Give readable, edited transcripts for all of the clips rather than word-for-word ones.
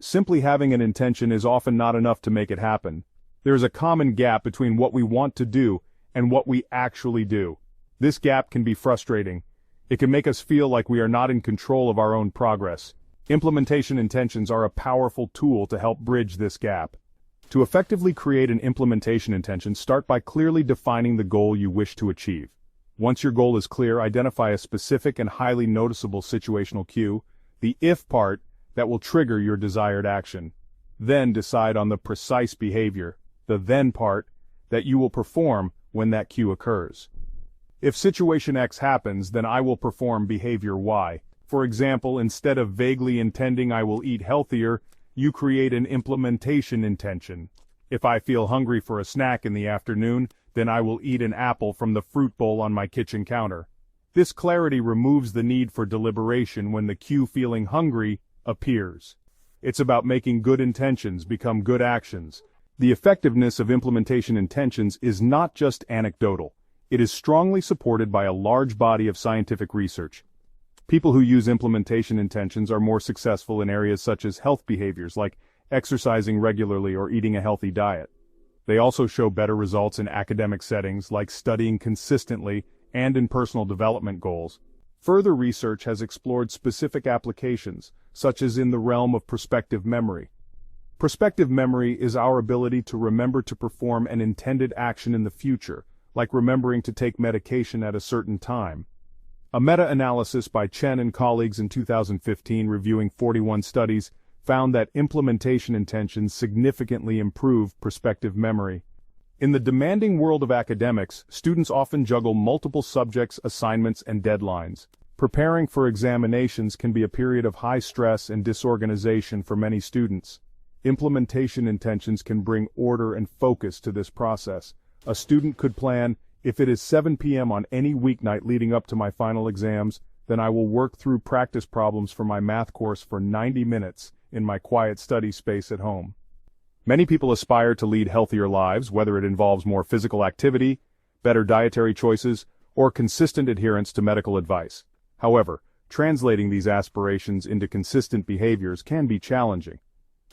simply having an intention is often not enough to make it happen. There is a common gap between what we want to do and what we actually do. This gap can be frustrating. It can make us feel like we are not in control of our own progress. Implementation intentions are a powerful tool to help bridge this gap. To effectively create an implementation intention, start by clearly defining the goal you wish to achieve. Once your goal is clear, identify a specific and highly noticeable situational cue, the if part, that will trigger your desired action. Then decide on the precise behavior, the then part, that you will perform when that cue occurs. If situation X happens, then I will perform behavior Y. For example, instead of vaguely intending I will eat healthier, you create an implementation intention. If I feel hungry for a snack in the afternoon, then I will eat an apple from the fruit bowl on my kitchen counter. This clarity removes the need for deliberation when the cue feeling hungry appears. It's about making good intentions become good actions. The effectiveness of implementation intentions is not just anecdotal. It is strongly supported by a large body of scientific research. People who use implementation intentions are more successful in areas such as health behaviors like exercising regularly or eating a healthy diet. They also show better results in academic settings like studying consistently and in personal development goals. Further research has explored specific applications, such as in the realm of prospective memory. Prospective memory is our ability to remember to perform an intended action in the future, like remembering to take medication at a certain time. A meta-analysis by Chen and colleagues in 2015 reviewing 41 studies found that implementation intentions significantly improve prospective memory. In the demanding world of academics, students often juggle multiple subjects, assignments, and deadlines. Preparing for examinations can be a period of high stress and disorganization for many students. Implementation intentions can bring order and focus to this process. A student could plan, if it is 7 p.m. on any weeknight leading up to my final exams, then I will work through practice problems for my math course for 90 minutes in my quiet study space at home. Many people aspire to lead healthier lives, whether it involves more physical activity, better dietary choices, or consistent adherence to medical advice. However, translating these aspirations into consistent behaviors can be challenging.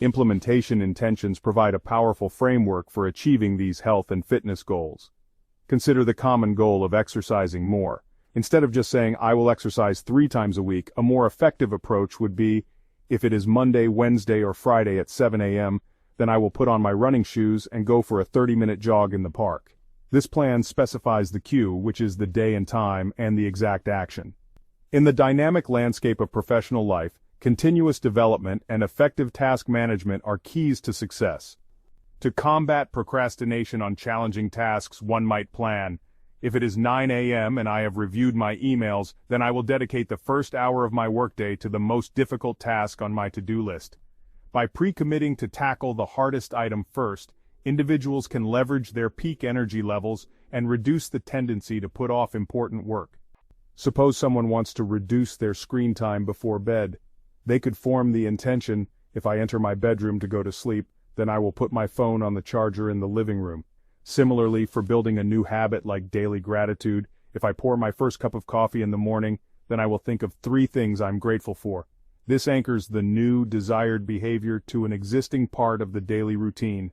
Implementation intentions provide a powerful framework for achieving these health and fitness goals. Consider the common goal of exercising more. Instead of just saying, I will exercise 3 times a week, a more effective approach would be, if it is Monday, Wednesday, or Friday at 7 a.m., then I will put on my running shoes and go for a 30-minute jog in the park. This plan specifies the cue, which is the day and time, and the exact action. In the dynamic landscape of professional life, continuous development and effective task management are keys to success. To combat procrastination on challenging tasks, one might plan, if it is 9 a.m. and I have reviewed my emails, then I will dedicate the first hour of my workday to the most difficult task on my to-do list. By pre-committing to tackle the hardest item first, individuals can leverage their peak energy levels and reduce the tendency to put off important work. Suppose someone wants to reduce their screen time before bed. They could form the intention, if I enter my bedroom to go to sleep, then I will put my phone on the charger in the living room. Similarly, for building a new habit like daily gratitude, if I pour my first cup of coffee in the morning, then I will think of 3 things I'm grateful for. This anchors the new, desired behavior to an existing part of the daily routine.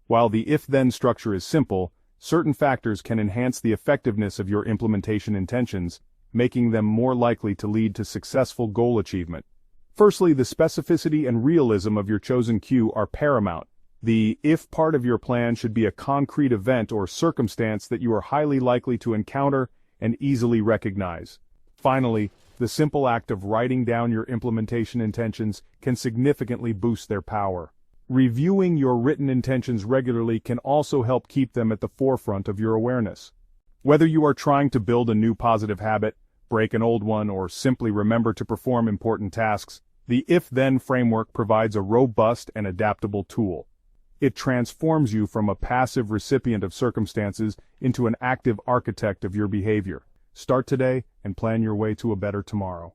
While the if-then structure is simple, certain factors can enhance the effectiveness of your implementation intentions, making them more likely to lead to successful goal achievement. Firstly, the specificity and realism of your chosen cue are paramount. The if part of your plan should be a concrete event or circumstance that you are highly likely to encounter and easily recognize. Finally, the simple act of writing down your implementation intentions can significantly boost their power. Reviewing your written intentions regularly can also help keep them at the forefront of your awareness. Whether you are trying to build a new positive habit, break an old one, or simply remember to perform important tasks, the if-then framework provides a robust and adaptable tool. It transforms you from a passive recipient of circumstances into an active architect of your behavior. Start today and plan your way to a better tomorrow.